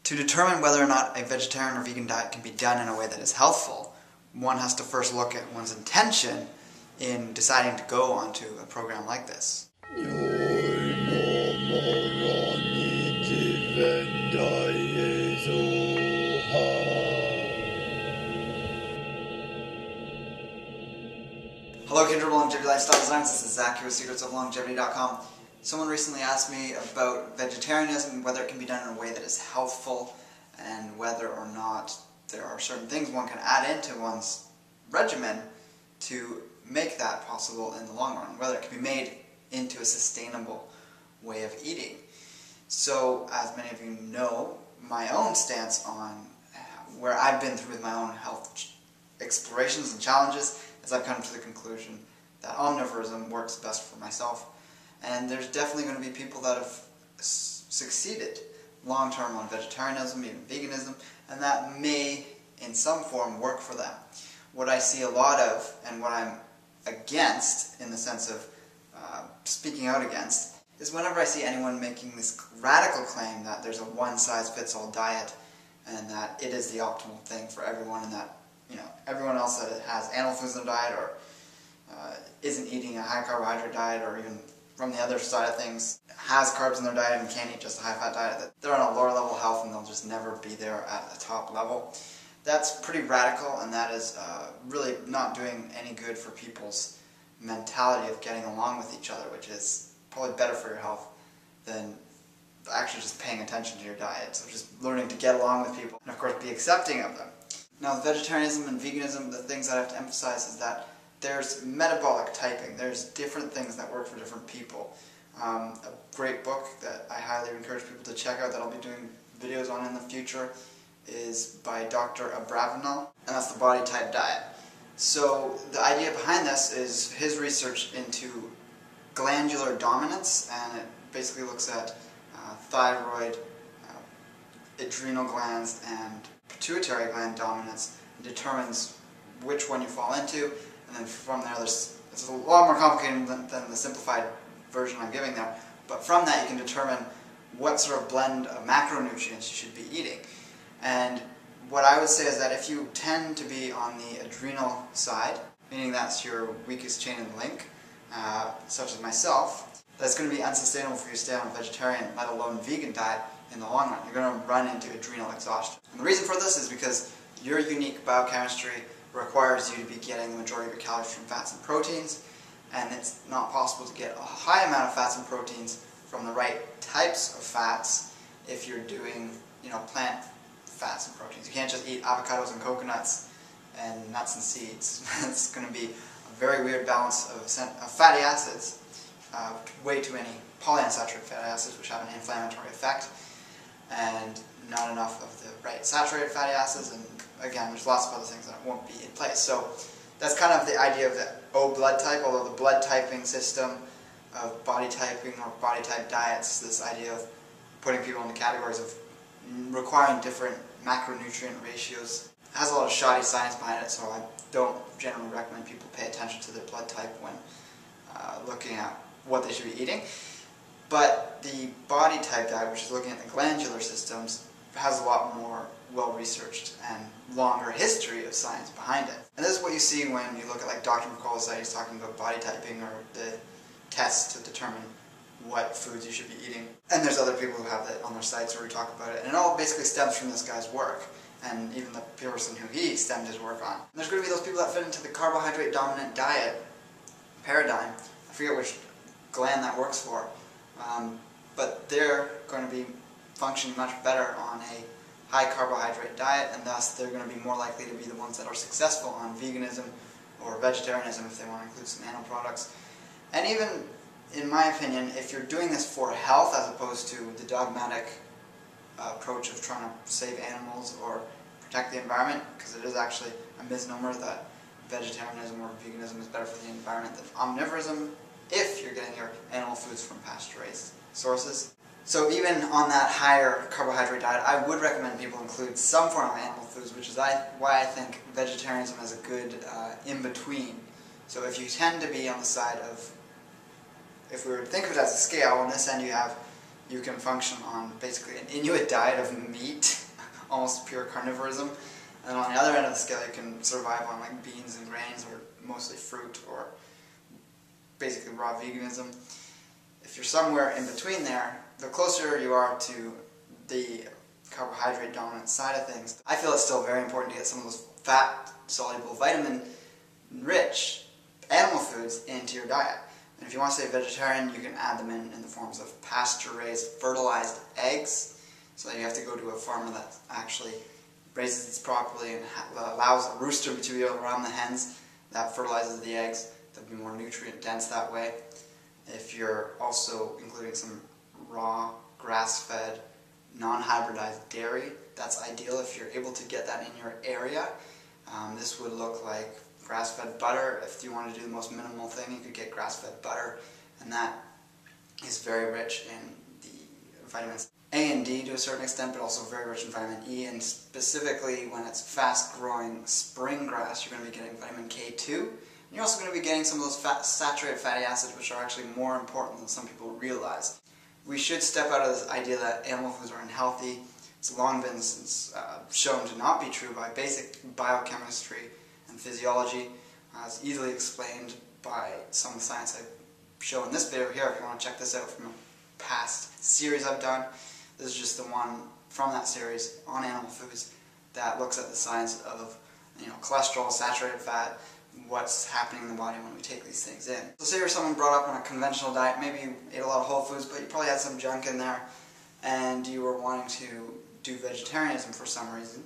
To determine whether or not a vegetarian or vegan diet can be done in a way that is healthful, one has to first look at one's intention in deciding to go onto a program like this. Hello, Kindred Longevity Lifestyle Designs. This is Zach here with secretsoflongevity.com. Someone recently asked me about vegetarianism, whether it can be done in a way that is healthful, and whether or not there are certain things one can add into one's regimen to make that possible in the long run, whether it can be made into a sustainable way of eating. So, as many of you know, my own stance on where I've been through with my own health explorations and challenges is I've come to the conclusion that omnivorism works best for myself. And there's definitely going to be people that have succeeded long-term on vegetarianism, even veganism, and that may, in some form, work for them. What I see a lot of, and what I'm against, in the sense of speaking out against, is whenever I see anyone making this radical claim that there's a one-size-fits-all diet, and that it is the optimal thing for everyone, and that everyone else that has animal foods in their diet, or isn't eating a high-carbohydrate diet, or even from the other side of things, has carbs in their diet and can't eat just a high-fat diet, that they're on a lower level of health and they'll just never be there at the top level. That's pretty radical, and that is really not doing any good for people's mentality of getting along with each other, which is probably better for your health than actually just paying attention to your diet. So just learning to get along with people and, of course, be accepting of them. Now, with vegetarianism and veganism, the things that I have to emphasize is that there's metabolic typing. There's different things that work for different people. A great book that I highly encourage people to check out that I'll be doing videos on in the future is by Dr. Abravanel, and that's the Body Type Diet. So the idea behind this is his research into glandular dominance, and it basically looks at thyroid, adrenal glands, and pituitary gland dominance, and determines which one you fall into. And then from there, it's a lot more complicated than the simplified version I'm giving there. But from that, you can determine what sort of blend of macronutrients you should be eating. And what I would say is that if you tend to be on the adrenal side, meaning that's your weakest chain in the link, such as myself, that's going to be unsustainable for you to stay on a vegetarian, let alone vegan diet in the long run. You're going to run into adrenal exhaustion. And the reason for this is because your unique biochemistry requires you to be getting the majority of your calories from fats and proteins, and it's not possible to get a high amount of fats and proteins from the right types of fats if you're doing, plant fats and proteins. You can't just eat avocados and coconuts and nuts and seeds. It's going to be a very weird balance of fatty acids, way too many polyunsaturated fatty acids, which have an inflammatory effect, and not enough of the right saturated fatty acids, and again, there's lots of other things that won't be in place. So that's kind of the idea of the O blood type, although the blood typing system of body typing or body type diets, this idea of putting people into categories of requiring different macronutrient ratios, has a lot of shoddy science behind it, so I don't generally recommend people pay attention to their blood type when looking at what they should be eating. But the body type diet, which is looking at the glandular systems, has a lot more well-researched and longer history of science behind it. And this is what you see when you look at like Dr. McCall's site. He's talking about body typing, or the tests to determine what foods you should be eating. And there's other people who have that on their sites where we talk about it. And it all basically stems from this guy's work, and even the person who he stemmed his work on. And there's going to be those people that fit into the carbohydrate dominant diet paradigm. I forget which gland that works for. But they're going to be functioning much better on a high carbohydrate diet, and thus they're going to be more likely to be the ones that are successful on veganism or vegetarianism if they want to include some animal products. And even, in my opinion, if you're doing this for health as opposed to the dogmatic approach of trying to save animals or protect the environment, because it is actually a misnomer that vegetarianism or veganism is better for the environment than omnivorism, if you're getting your animal foods from pasture-raised sources. So even on that higher carbohydrate diet, I would recommend people include some form of animal foods, which is why I think vegetarianism is a good in-between. So if you tend to be on the side of, if we were to think of it as a scale, on this end you have you can function on basically an Inuit diet of meat, almost pure carnivorism. And on the other end of the scale, you can survive on like beans and grains, or mostly fruit, or basically raw veganism. If you're somewhere in between there, the closer you are to the carbohydrate dominant side of things, I feel it's still very important to get some of those fat-soluble, vitamin-rich animal foods into your diet. And if you want to stay vegetarian, you can add them in the forms of pasture-raised, fertilized eggs. So you have to go to a farmer that actually raises these properly and allows a rooster to be able to run the hens. That fertilizes the eggs. They'll be more nutrient dense that way. If you're also including some raw, grass-fed, non-hybridized dairy, that's ideal if you're able to get that in your area. This would look like grass-fed butter. If you want to do the most minimal thing, you could get grass-fed butter, and that is very rich in the vitamins A and D to a certain extent, but also very rich in vitamin E, and specifically when it's fast-growing spring grass, you're going to be getting vitamin K2. And you're also going to be getting some of those saturated fatty acids, which are actually more important than some people realize. We should step out of this idea that animal foods are unhealthy. It's long been shown to not be true by basic biochemistry and physiology, as easily explained by some of the science I show in this video here. If you want to check this out from a past series I've done, this is just the one from that series on animal foods that looks at the science of cholesterol, saturated fat, what's happening in the body when we take these things in. So say you're someone brought up on a conventional diet, maybe you ate a lot of whole foods, but you probably had some junk in there, and you were wanting to do vegetarianism for some reason.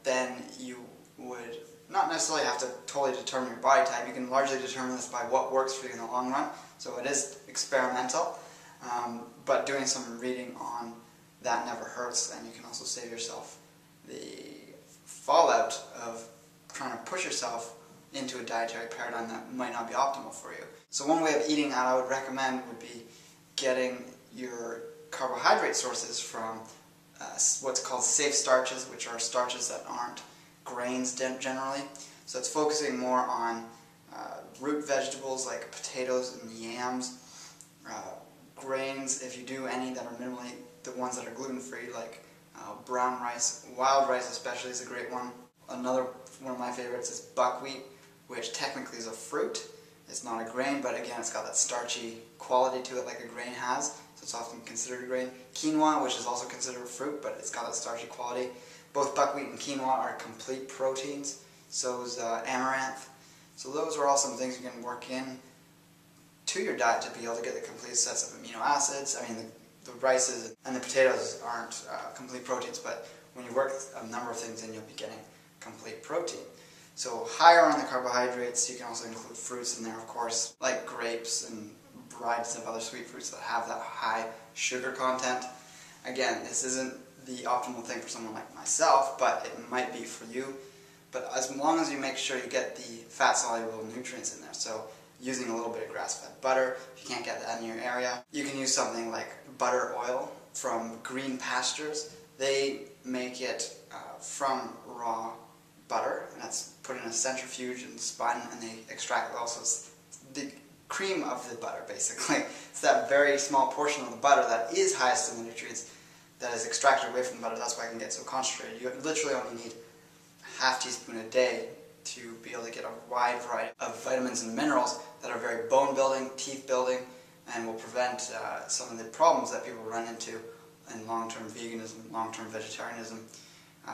Then you would not necessarily have to totally determine your body type. You can largely determine this by what works for you in the long run, so it is experimental, but doing some reading on that never hurts, and you can also save yourself the fallout of trying to push yourself into a dietary paradigm that might not be optimal for you. So one way of eating that I would recommend would be getting your carbohydrate sources from what's called safe starches, which are starches that aren't grains generally. So it's focusing more on root vegetables like potatoes and yams, grains, if you do any that are minimally, the ones that are gluten-free, like brown rice. Wild rice especially is a great one. Another one of my favorites is buckwheat, which technically is a fruit. It's not a grain, but again, it's got that starchy quality to it like a grain has, so it's often considered a grain. Quinoa, which is also considered a fruit, but it's got that starchy quality. Both buckwheat and quinoa are complete proteins, so is amaranth. So those are all some things you can work in to your diet to be able to get the complete sets of amino acids. I mean, the rices and the potatoes aren't complete proteins, but when you work a number of things in, you'll be getting complete protein. So higher on the carbohydrates, you can also include fruits in there, of course, like grapes and varieties of other sweet fruits that have that high sugar content. Again, this isn't the optimal thing for someone like myself, but it might be for you. But as long as you make sure you get the fat-soluble nutrients in there, so using a little bit of grass-fed butter, if you can't get that in your area, you can use something like butter oil from Green Pastures. They make it from raw butter, and that's put in a centrifuge and spun, and they extract also the cream of the butter, basically. It's that very small portion of the butter that is highest in the nutrients that is extracted away from the butter. That's why it can get so concentrated. You literally only need a half teaspoon a day to be able to get a wide variety of vitamins and minerals that are very bone building, teeth building, and will prevent some of the problems that people run into in long-term veganism, long-term vegetarianism.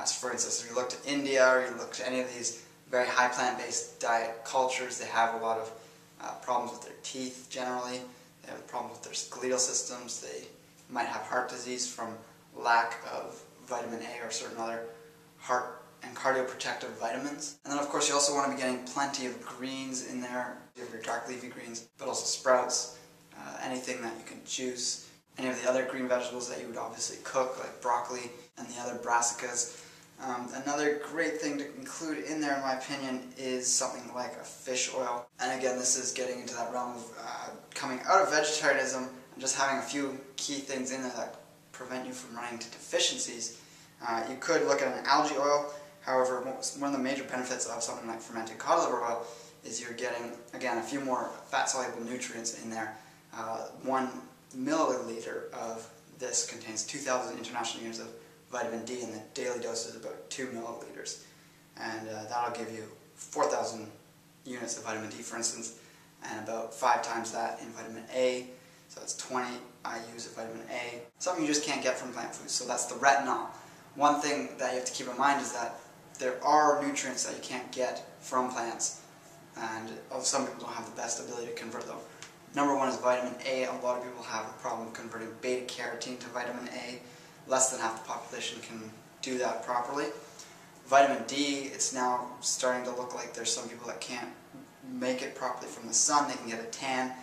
So for instance, if you look to India or you look to any of these very high plant-based diet cultures, they have a lot of problems with their teeth generally. They have problems with their skeletal systems. They might have heart disease from lack of vitamin A or certain other heart and cardioprotective vitamins. And then of course you also want to be getting plenty of greens in there. You have your dark leafy greens, but also sprouts, anything that you can juice, any of the other green vegetables that you would obviously cook, like broccoli and the other brassicas. Another great thing to include in there, in my opinion, is something like a fish oil. And again, this is getting into that realm of coming out of vegetarianism and just having a few key things in there that prevent you from running into deficiencies. You could look at an algae oil. However, one of the major benefits of something like fermented cod liver oil is you're getting, again, a few more fat-soluble nutrients in there. One milliliter of this contains 2,000 international units of vitamin D, and the daily dose is about 2 milliliters. And that'll give you 4,000 units of vitamin D, for instance, and about 5 times that in vitamin A. So it's 20 IUs of vitamin A. Something you just can't get from plant foods, so that's the retinol. One thing that you have to keep in mind is that there are nutrients that you can't get from plants, and some people don't have the best ability to convert them. Number one is vitamin A. A lot of people have a problem converting beta-carotene to vitamin A. Less than half the population can do that properly. Vitamin D, it's now starting to look like there's some people that can't make it properly from the sun. They can get a tan,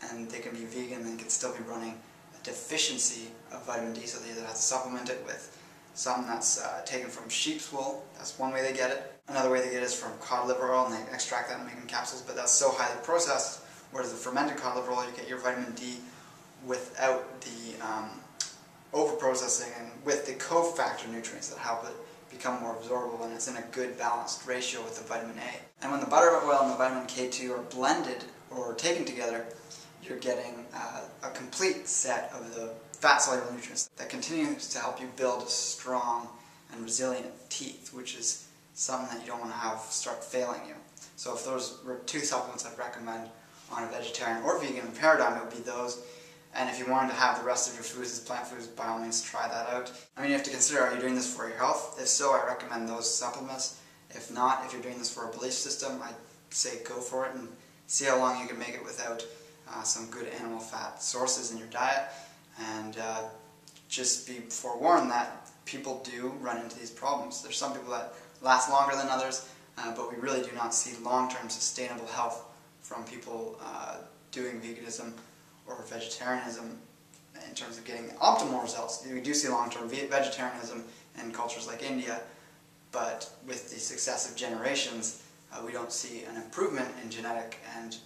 and they can be vegan, and they can still be running a deficiency of vitamin D, so they either have to supplement it with something that's taken from sheep's wool. That's one way they get it. Another way they get it is from cod liver oil, and they extract that and make it in capsules, but that's so highly processed, whereas the fermented cod liver oil, you get your vitamin D without the over-processing and with the cofactor nutrients that help it become more absorbable, and it's in a good balanced ratio with the vitamin A. And when the butter oil and the vitamin K2 are blended or taken together, you're getting a complete set of the fat-soluble nutrients that continues to help you build strong and resilient teeth, which is something that you don't want to have start failing you. So if those were 2 supplements I'd recommend on a vegetarian or vegan paradigm, it would be those. And if you wanted to have the rest of your foods as plant foods, by all means try that out. I mean, you have to consider, are you doing this for your health? If so, I recommend those supplements. If not, if you're doing this for a belief system, I'd say go for it and see how long you can make it without some good animal fat sources in your diet. And just be forewarned that people do run into these problems. There's some people that last longer than others, but we really do not see long-term sustainable health from people doing veganism or vegetarianism in terms of getting optimal results. We do see long-term vegetarianism in cultures like India, but with the successive generations, we don't see an improvement in genetic and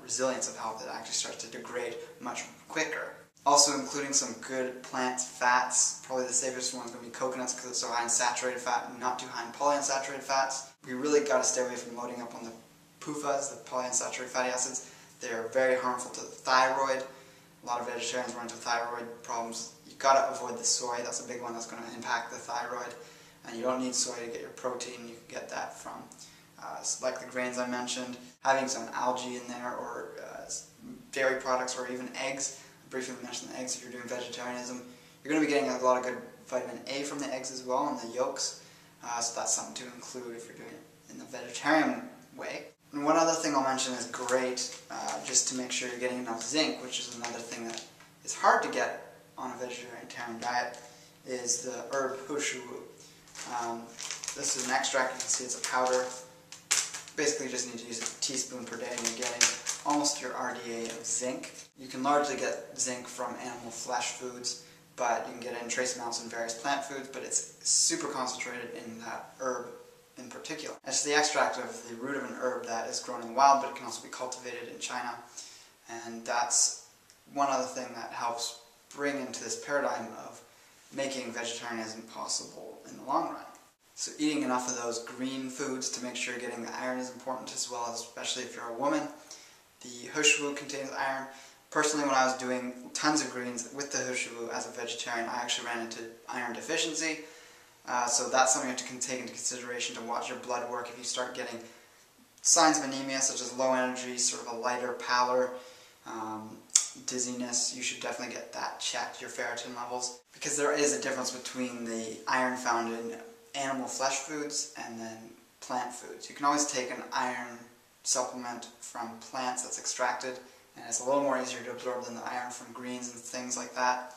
resilience of health. That actually starts to degrade much quicker. Also including some good plant fats. Probably the safest one is going to be coconuts because it's so high in saturated fat and not too high in polyunsaturated fats. We really got to stay away from loading up on the PUFAs, the polyunsaturated fatty acids. They're very harmful to the thyroid. A lot of vegetarians run into thyroid problems. You've got to avoid the soy. That's a big one that's going to impact the thyroid. And you don't need soy to get your protein. You can get that from like the grains I mentioned. Having some algae in there, or dairy products, or even eggs. I briefly mentioned the eggs if you're doing vegetarianism. You're going to be getting a lot of good vitamin A from the eggs as well, and the yolks. So that's something to include if you're doing it in the vegetarian way. And one other thing I'll mention is great, just to make sure you're getting enough zinc, which is another thing that is hard to get on a vegetarian diet, is the herb hushu. This is an extract. You can see it's a powder. Basically, you just need to use a teaspoon per day, and you're getting almost your RDA of zinc. You can largely get zinc from animal flesh foods, but you can get it in trace amounts in various plant foods, but it's super concentrated in that herb in particular. It's the extract of the root of an herb that is grown in the wild, but it can also be cultivated in China. And that's one other thing that helps bring into this paradigm of making vegetarianism possible in the long run. So eating enough of those green foods to make sure you're getting the iron is important, as well as, especially if you're a woman. The hushu contains iron. Personally, when I was doing tons of greens with the hushu as a vegetarian, I actually ran into iron deficiency. So that's something you have to take into consideration to watch your blood work. If you start getting signs of anemia, such as low energy, sort of a lighter pallor, dizziness, you should definitely get that checked, your ferritin levels. Because there is a difference between the iron found in animal flesh foods and then plant foods. You can always take an iron supplement from plants that's extracted, and it's a little more easier to absorb than the iron from greens and things like that.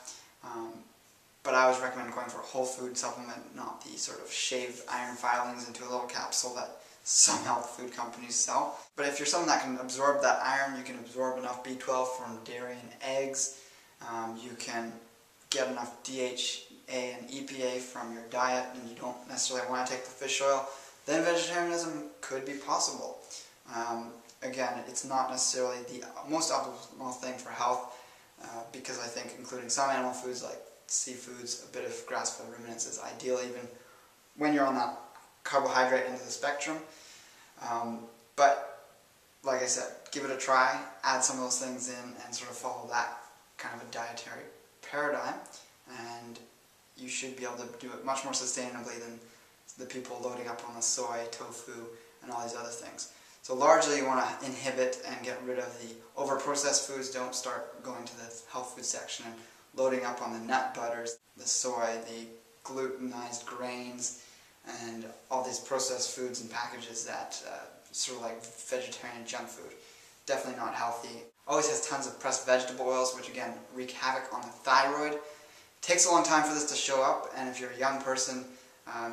But I always recommend going for a whole food supplement, not the sort of shaved iron filings into a little capsule that some health food companies sell. But if you're someone that can absorb that iron, you can absorb enough B12 from dairy and eggs, you can get enough DHA and EPA from your diet, and you don't necessarily want to take the fish oil, then vegetarianism could be possible. Again, it's not necessarily the most optimal thing for health, because I think including some animal foods like seafoods, a bit of grass-fed ruminants is ideal even when you're on that carbohydrate end of the spectrum. But like I said, give it a try, add some of those things in, and sort of follow that kind of a dietary paradigm, and you should be able to do it much more sustainably than the people loading up on the soy, tofu, and all these other things. So largely you want to inhibit and get rid of the over-processed foods. Don't start going to the health food section and loading up on the nut butters, the soy, the glutenized grains, and all these processed foods and packages that sort of like vegetarian junk food. Definitely not healthy. Always has tons of pressed vegetable oils, which again wreak havoc on the thyroid. Takes a long time for this to show up, and if you're a young person,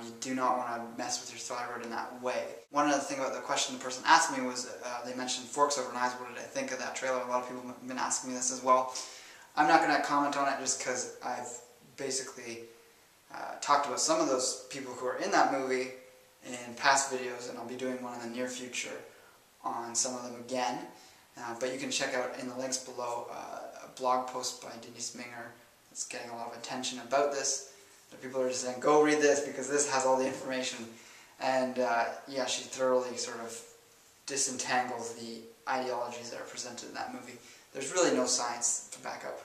you do not want to mess with your thyroid in that way. One other thing about the question the person asked me was, they mentioned forks over knives. What did I think of that trailer? A lot of people have been asking me this as well. I'm not going to comment on it just because I've basically talked about some of those people who are in that movie in past videos, and I'll be doing one in the near future on some of them again. But you can check out in the links below a blog post by DENISE that's getting a lot of attention about this. People are just saying, go read this because this has all the information. And yeah, she thoroughly sort of disentangles the ideologies that are presented in that movie. There's really no science to back up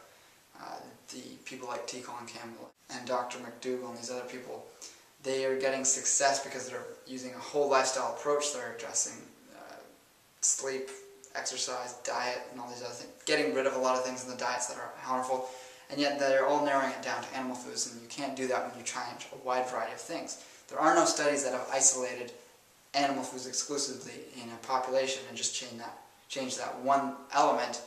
the people like T. Colin Campbell and Dr. McDougall and these other people. They are getting success because they're using a whole lifestyle approach. They're addressing sleep, exercise, diet, and all these other things. Getting rid of a lot of things in the diets that are harmful. And yet they're all narrowing it down to animal foods, and you can't do that when you try a wide variety of things. There are no studies that have isolated animal foods exclusively in a population and just changed that one element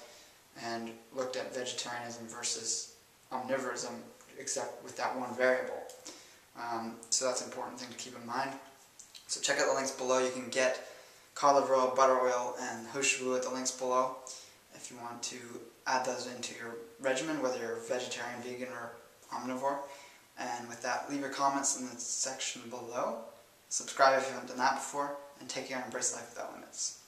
and looked at vegetarianism versus omnivorism, except with that one variable. So that's an important thing to keep in mind. So check out the links below. You can get cod liver oil, butter oil, and hushwu at the links below if you want to add those into your regimen, whether you're vegetarian, vegan, or omnivore. And with that, leave your comments in the section below. Subscribe if you haven't done that before, and take care and embrace life without limits.